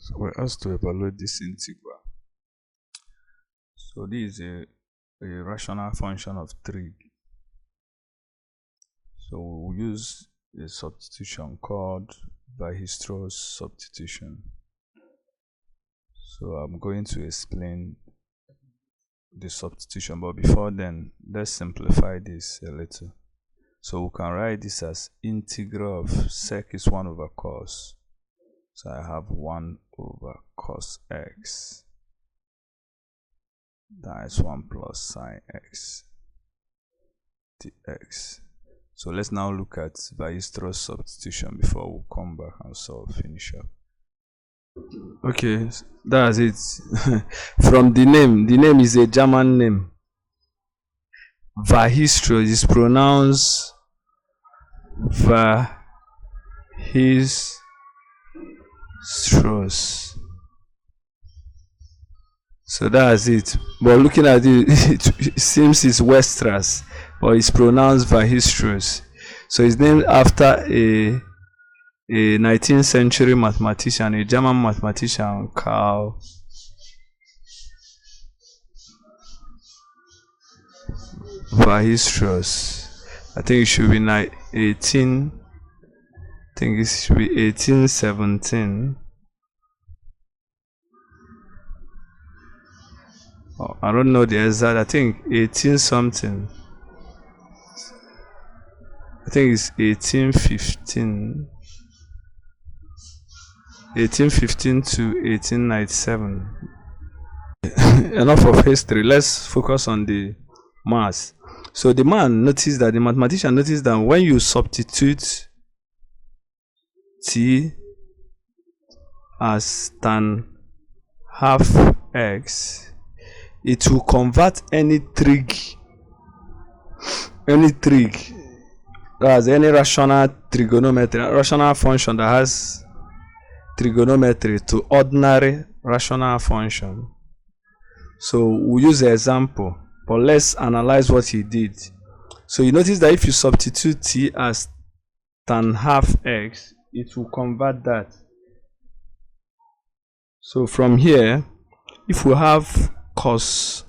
So we're asked to evaluate this integral. So this is a rational function of trig. So we'll use a substitution called weierstrass substitution. So I'm going to explain the substitution, but before then, let's simplify this a little. So we can write this as integral of sec is 1 over cos. So I have 1 over cos x. That is 1 plus sine x dx. So let's now look at weierstrass substitution before we come back and finish up. Okay, that's it. From the name is a German name. Weierstrass is pronounced Weierstrass. So that's it. But looking at it, it seems it's weierstrass, but it's pronounced Weierstrass. So it's named after a 19th century mathematician, a German mathematician, Carl Weierstrass. I think it should be 1817. Oh, I don't know the exact. I think 18 something. I think it's 1815. 1815 to 1897. Enough of history. Let's focus on the math. So the mathematician noticed that when you substitute t as tan half x, it will convert any trig, that's any rational function that has trigonometry, to ordinary rational function. So we'll use the example, but let's analyze what he did. So you notice that if you substitute t as tan half x, it will convert that. So from here, if we have cos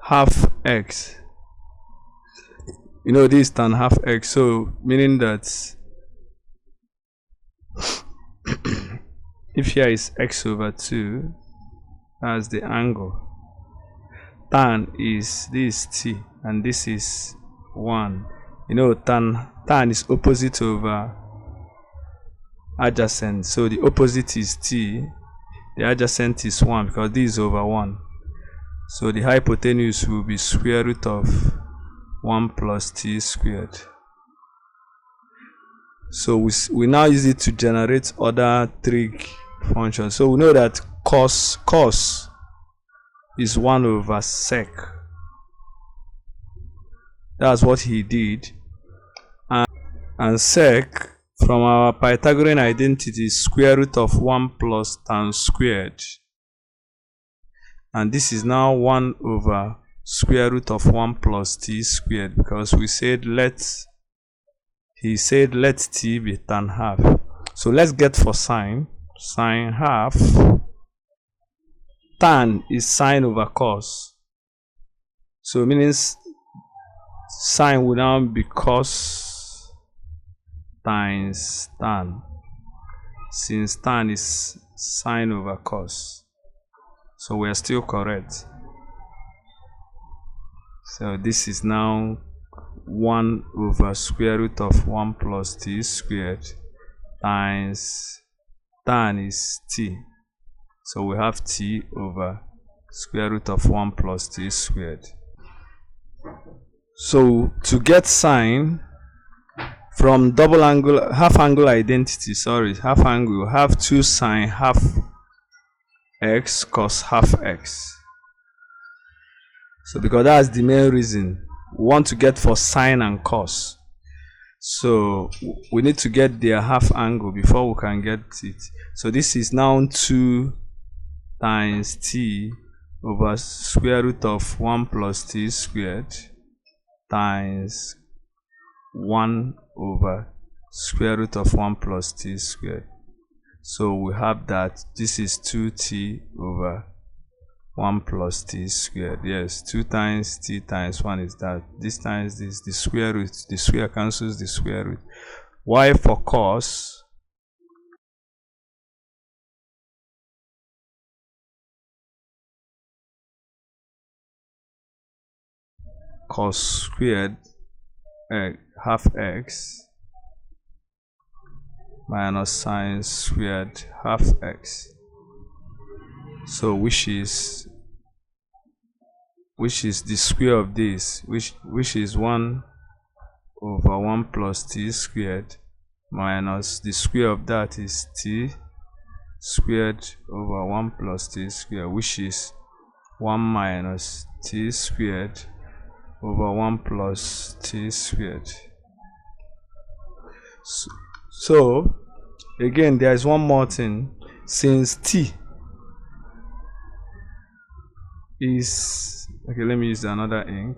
half x, you know this tan half x, so meaning that if here is x over 2, that's the angle. Tan is this t, and this is 1. You know tan is opposite over adjacent, so the opposite is t, the adjacent is 1 because this is over 1. So the hypotenuse will be square root of 1 plus t squared. So we now use it to generate other trig functions. So we know that cos is 1 over sec. That's what he did. And sec, from our Pythagorean identity, is square root of 1 plus tan squared. And this is now 1 over square root of 1 plus t squared, because he said let t be tan half. So let's get for sine half. Tan is sine over cos, so meaning sine will now be cos times tan, since tan is sine over cos. So we are still correct. So this is now 1 over square root of 1 plus t squared times tan is t. So we have t over square root of 1 plus t squared. So to get sine from half angle identity, half angle, have 2 sine half x cos half x. So because that's the main reason we want to get for sine and cos. So we need to get their half angle before we can get it. So this is now 2 times t over square root of 1 plus t squared times 1 over square root of 1 plus t squared. So we have that this is 2t over 1 plus t squared. Yes, 2 times t times 1 is that. This times this, the square root, the square cancels the square root. Y for cos squared half x minus sine squared half x. So which is the square of this, which is 1 over 1 plus t squared minus the square of that is t squared over 1 plus t squared, which is 1 minus t squared over 1 plus t squared. So again, there is one more thing. Since t is, okay, let me use another ink.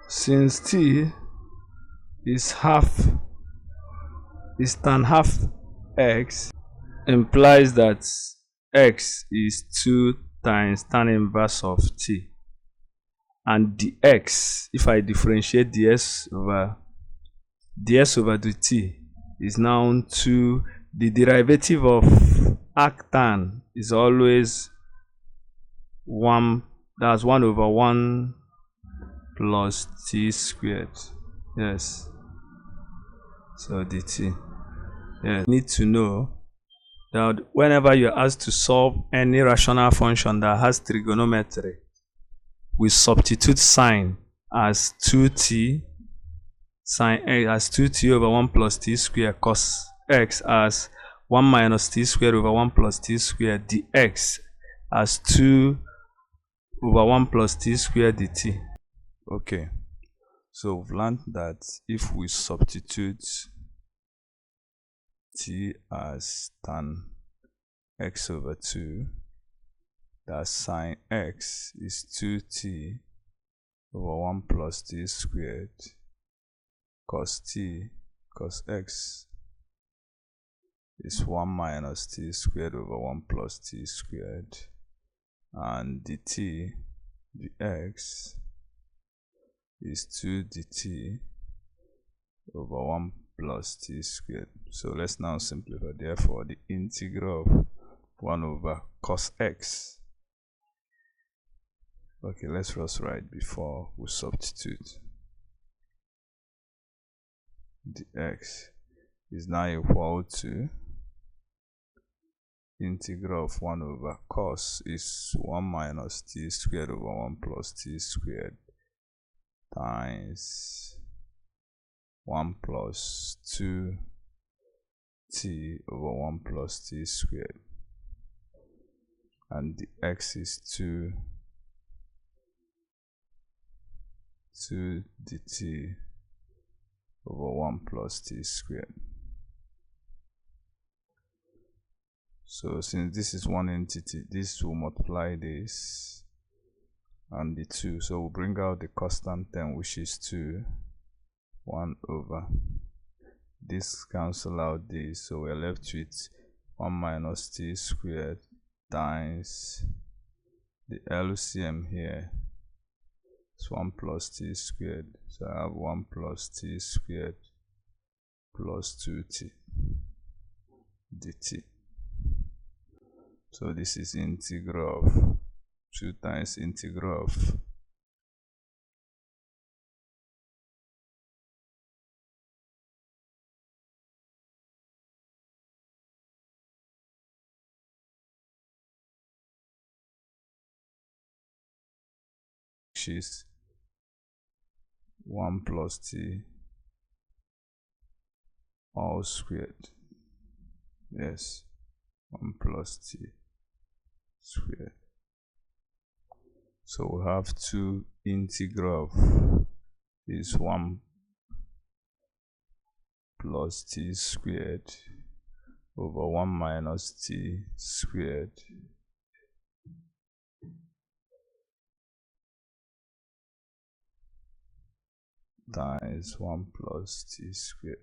Since t is tan half x, implies that x is 2 times tan inverse of t, and the x, if I differentiate ds over dt, is now 2. The derivative of arctan is always 1, that's 1 over 1 plus t squared. Yes, so dt. Yeah, need to know that whenever you're asked to solve any rational function that has trigonometry, we substitute sine as 2t, sine x as 2t over 1 plus t squared, cos x as 1 minus t squared over 1 plus t squared, dx as 2 over 1 plus t squared dt. Okay, so we've learned that if we substitute t as tan x over 2, that sine x is 2t over 1 plus t squared, cos x is 1 minus t squared over 1 plus t squared, and dx is 2 dt over 1 plus t squared. So let's now simplify. Therefore, the integral of 1 over cos x. Okay, let's first write before we substitute. Dx is now equal to integral of 1 over cos is 1 minus t squared over 1 plus t squared times 1 plus 2t over 1 plus t squared, and the x is 2 dt over 1 plus t squared. So since this is one entity, this will multiply this and the 2, so we'll bring out the constant term, which is 2, 1 over this, cancel out this, so we're left with 1 minus t squared times the LCM here is 1 plus t squared, so I have 1 plus t squared plus 2t dt. So this is integral of 2 times integral of which is 1 plus t all squared. Yes, 1 plus t squared. So we have 2 integral of is 1 plus t squared over 1 minus t squared times 1 plus t squared.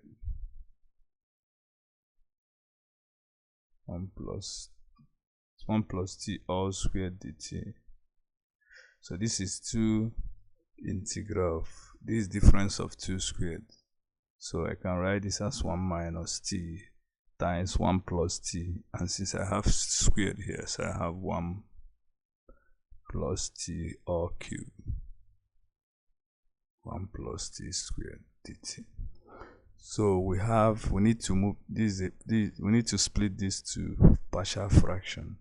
1 plus t all squared dt. So this is 2 integral of this difference of 2 squared. So I can write this as 1 minus t times 1 plus t, and since I have squared here, so I have 1 plus t all cubed. 1 plus t squared dt. So we need to move this, we need to split this to partial fraction.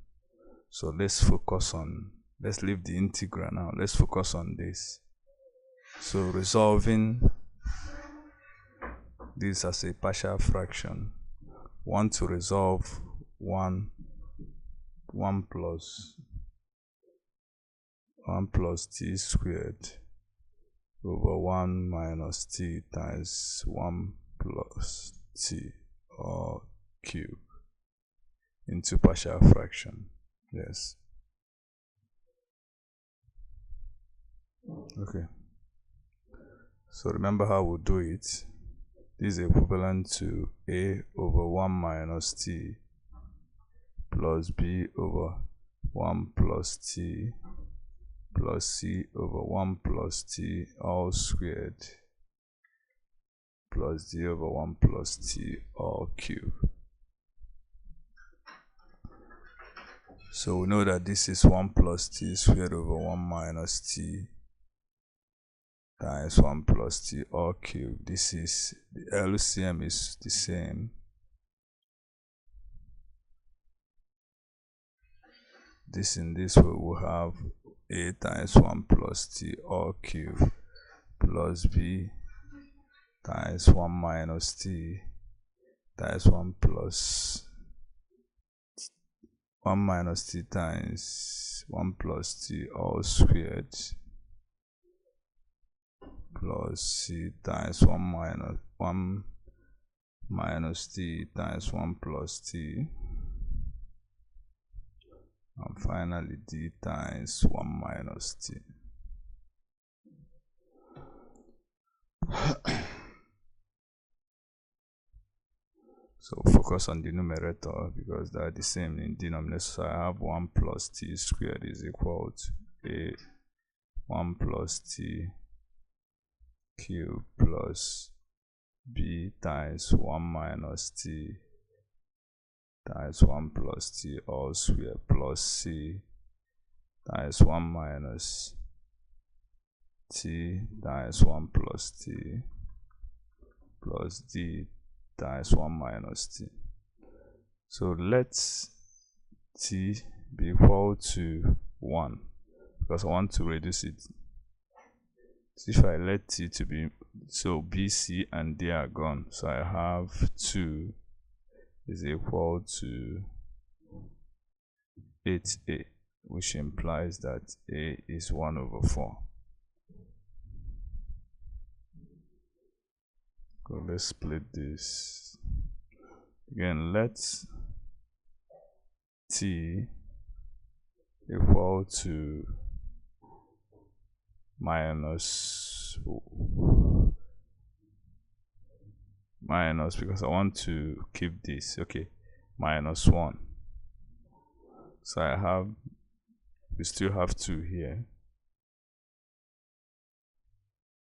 So let's leave the integral now. Let's focus on this. So resolving this as a partial fraction, want to resolve 1 plus t squared over 1 minus t times 1 plus t all cube into partial fraction. Yes. Okay. So remember how we'll do it. This is equivalent to a over 1 minus t plus b over 1 plus t plus c over 1 plus t all squared plus d over 1 plus t all cube. So we know that this is 1 plus t squared over 1 minus t times 1 plus t all cube. This is, the LCM is the same. This in this way will have a times 1 plus t all cube plus b times 1 minus t times 1 plus 1 minus t times 1 plus t all squared plus c times 1 minus t times 1 plus t, and finally d times 1 minus t. So focus on the numerator because they are the same in denominator. So I have 1 plus t squared is equal to a 1 plus t cube plus b times 1 minus t times 1 plus t all squared plus c times 1 minus t times 1 plus t plus d times 1 minus t. So let t be equal to 1 because I want to reduce it. So if I let t to be, so b, c, and d are gone. So I have 2 is equal to 8a, which implies that a is 1 over 4. So let's split this. Again, let t equal to minus because I want to keep this. Okay, minus 1. So we still have 2 here.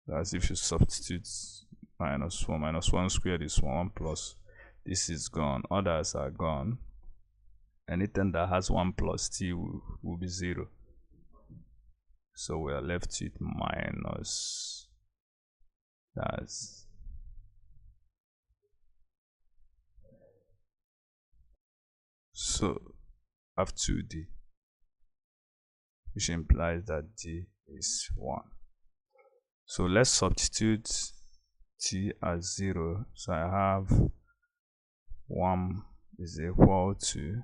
That's if you substitute minus 1 squared is 1 plus this is gone, others are gone. Anything that has 1 plus t will be 0. So we are left with minus, that's so I have 2d, which implies that d is 1. So let's substitute t as 0. So I have 1 is equal to,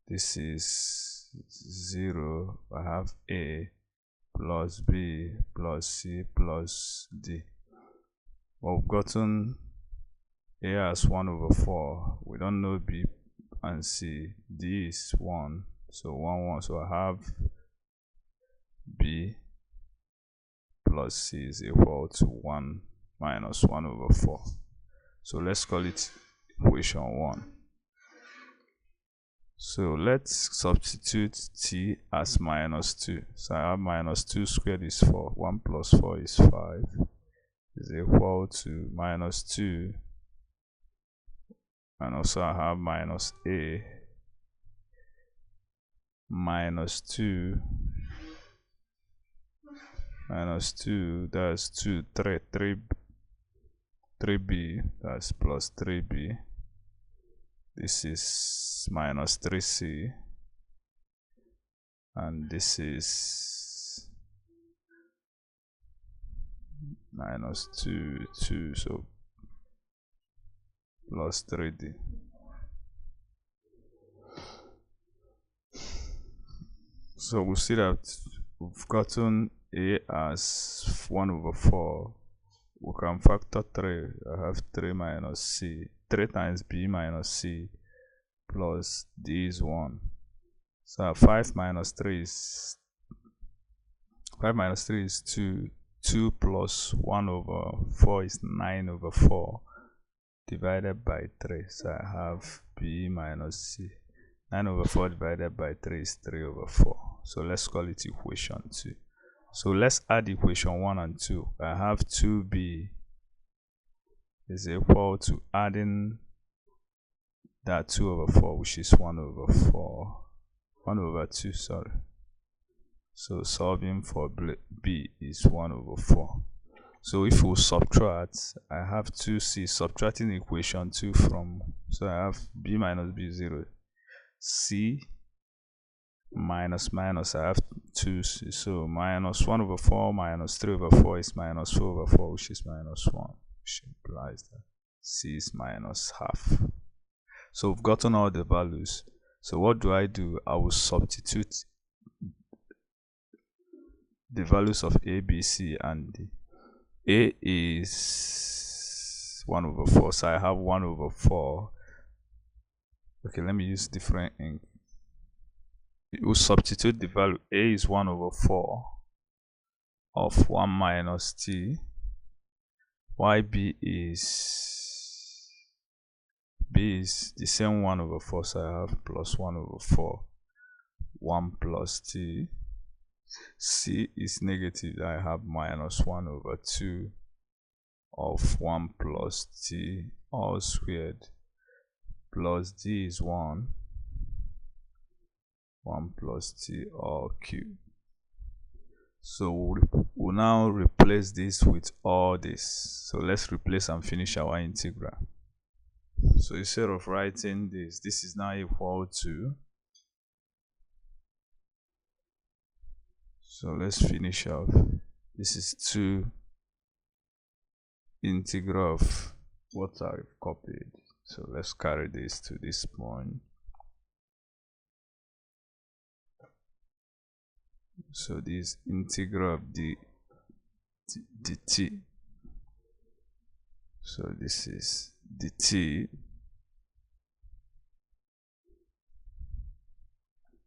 this is 0, I have a plus b plus c plus d. We've gotten a as 1 over 4. We don't know b and c. D is 1, so 1 1. So I have b plus c is equal to 1 minus 1 over 4. So let's call it equation 1. So let's substitute t as minus 2. So I have minus 2 squared is 4. 1 plus 4 is 5. Is equal to minus 2. And also I have minus a minus 2 minus 2, that's 2, 3b, that's plus 3b. This is minus 3c, and this is minus 2, so plus 3d. So we see that we've gotten a as 1 over 4. We can factor 3. I have 3 minus c. 3 times b minus c plus d is 1. So 5 minus 3 is 2. 2 plus 1 over 4 is 9 over 4 divided by 3. So I have b minus c. 9 over 4 divided by 3 is 3 over 4. So let's call it equation 2. So let's add equation 1 and 2. I have 2b is equal to adding that 2 over 4, which is 1 over 4. 1 over 2, sorry. So solving for b is 1 over 4. So if we subtract, I have 2c, subtracting equation 2 from, so I have b minus b 0. C minus minus, I have 2c, so minus 1 over 4 minus 3 over 4 is minus 4 over 4, which is minus 1, which implies that c is minus half. So we've gotten all the values. So what do? I will substitute the values of a, b, c, and d. A is 1 over 4, so I have 1 over 4. Okay, let me use different ink. We will substitute the value. A is 1 over 4 of 1 minus t. While b is the same 1 over 4, so I have plus 1 over 4, 1 plus t. C is negative, I have minus 1 over 2 of 1 plus t all squared, plus d is 1 plus t all cubed. So we'll now replace this with all this. So let's replace and finish our integral. So instead of writing this is now equal to, so let's finish off. This is 2 integral of what I've copied. So let's carry this to this point. So this integral of dt. So this is dt.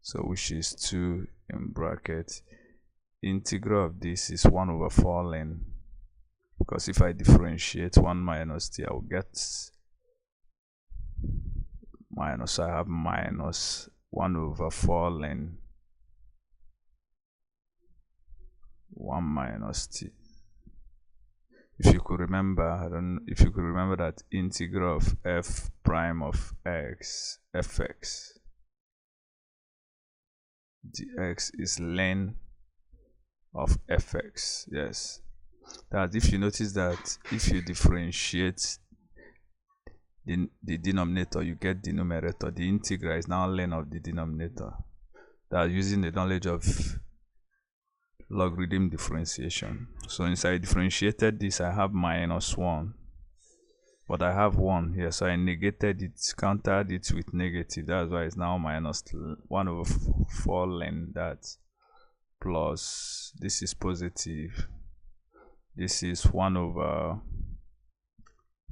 So which is 2 in bracket. Integral of this is 1 over 4 ln. Because if I differentiate 1 minus t, I will get minus. I have minus 1 over 4 ln 1 minus t. If you could remember, I don't know if you could remember that integral of f prime of x, fx, dx is ln of fx. Yes, that if you notice that if you differentiate the denominator, you get the numerator. The integral is now ln of the denominator. That using the knowledge of logarithm differentiation. So since I differentiated this, I have minus 1, but I have 1 here, so I negated it, countered it with negative. That's why it's now minus 1 over 4 ln that, plus this is positive, this is 1 over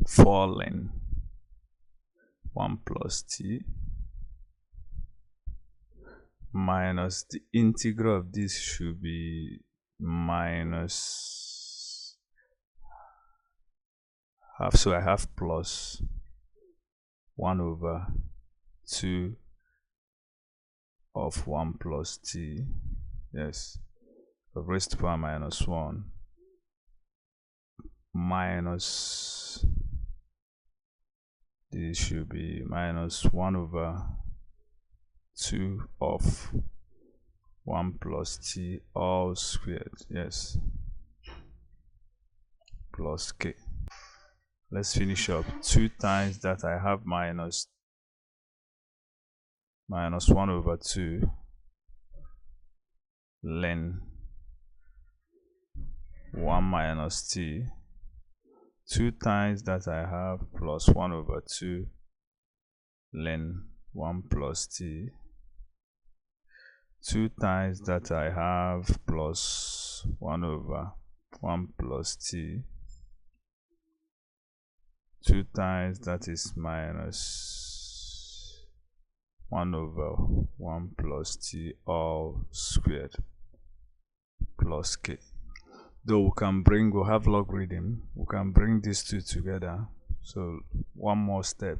4 ln 1 plus t, minus the integral of this should be minus half, so I have plus 1 over 2 of 1 plus t, yes, raised to power minus 1 minus, this should be minus 1 over 2 of 1 plus t all squared, yes, plus k. Let's finish up. 2 times that I have minus 1 over 2 ln 1 minus t, 2 times that I have plus 1 over 2 ln 1 plus t, 2 times that I have plus 1 over 1 plus t, 2 times that is minus 1 over 1 plus t all squared, plus k. Though we'll have logarithm, we can bring these two together. So one more step.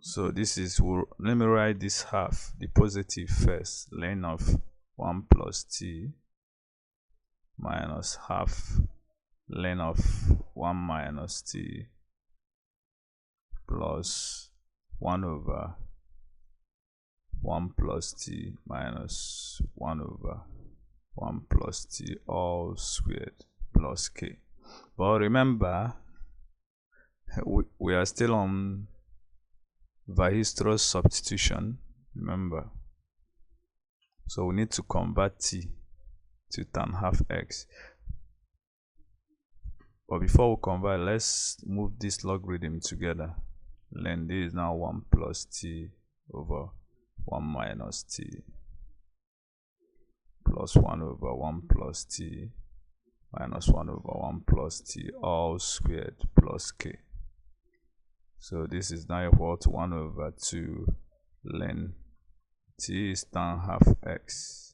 So this is, let me write this half, the positive first, ln of 1 plus t minus half ln of 1 minus t plus 1 over 1 plus t minus 1 over 1 plus t all squared, plus k. But remember, we are still on weierstrass substitution, remember. So we need to convert t to tan half x. But before we convert, let's move this logarithm together. Ln this is now 1 plus t over 1 minus t plus 1 over 1 plus t minus 1 over 1 plus t all squared, plus k. So this is now equal to 1 over 2 ln t is tan half x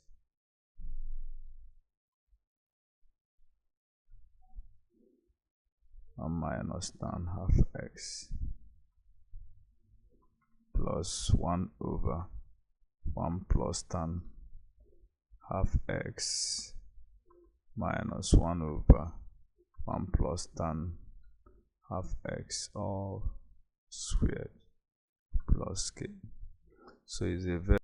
and minus tan half x plus 1 over 1 plus tan half x minus 1 over 1 plus tan half x all squared, plus k. So it's a very